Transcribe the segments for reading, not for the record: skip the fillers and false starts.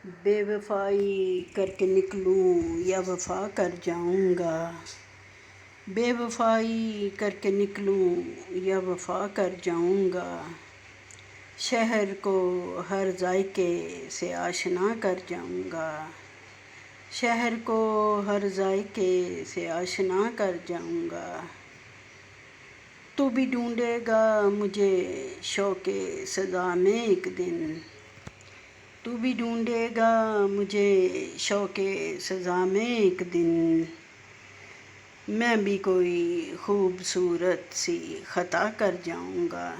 بے وفائی کر کے نکلوں یا وفا کر جاؤں گا، بے وفائی کر کے نکلوں یا وفا کر جاؤں گا، شہر کو ہر ذائقے سے آشنا کر جاؤں گا، شہر کو ہر ذائقے سے آشنا کر جاؤں گا۔ تو بھی ڈھونڈے گا مجھے شوق سزا میں ایک دن، تو بھی ڈھونڈے گا مجھے شوق سزا میں ایک دن، میں بھی کوئی خوبصورت سی خطا کر جاؤں گا،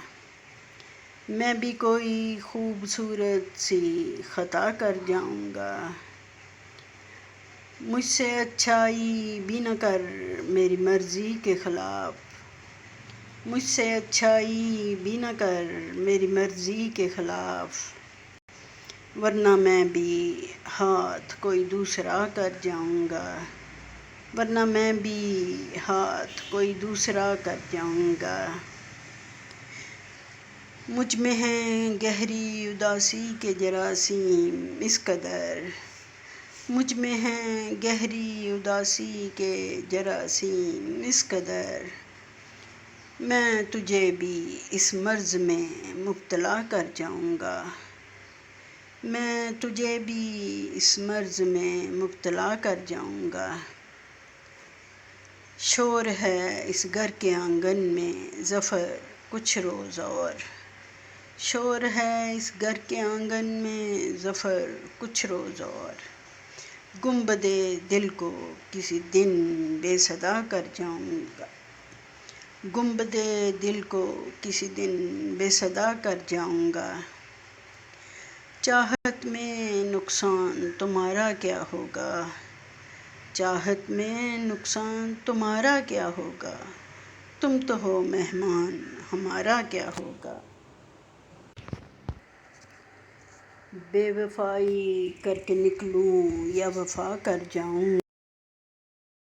میں بھی کوئی خوبصورت سی خطا کر جاؤں گا۔ مجھ سے اچھائی بھی نہ کر میری مرضی کے خلاف، مجھ سے اچھائی بھی نہ کر میری مرضی کے خلاف، ورنہ میں بھی ہاتھ کوئی دوسرا کر جاؤں گا، ورنہ میں بھی ہاتھ کوئی دوسرا کر جاؤں گا۔ مجھ میں ہیں گہری اداسی کے جراثیم اس قدر، مجھ میں ہیں گہری اداسی کے جراثیم اس قدر، میں تجھے بھی اس مرض میں مبتلا کر جاؤں گا، میں تجھے بھی اس مرض میں مبتلا کر جاؤں گا۔ شور ہے اس گھر کے آنگن میں ظفر کچھ روز اور، شور ہے اس گھر کے آنگن میں ظفر کچھ روز اور، گنبدِ دل کو کسی دن بے صدا کر جاؤں گا، گنبدِ دل کو کسی دن بے صدا کر جاؤں گا۔ چاہت میں نقصان تمہارا کیا ہوگا، چاہت میں نقصان تمہارا کیا ہوگا، تم تو ہو مہمان ہمارا کیا ہوگا۔ بے وفائی کر کے نکلوں یا وفا کر جاؤں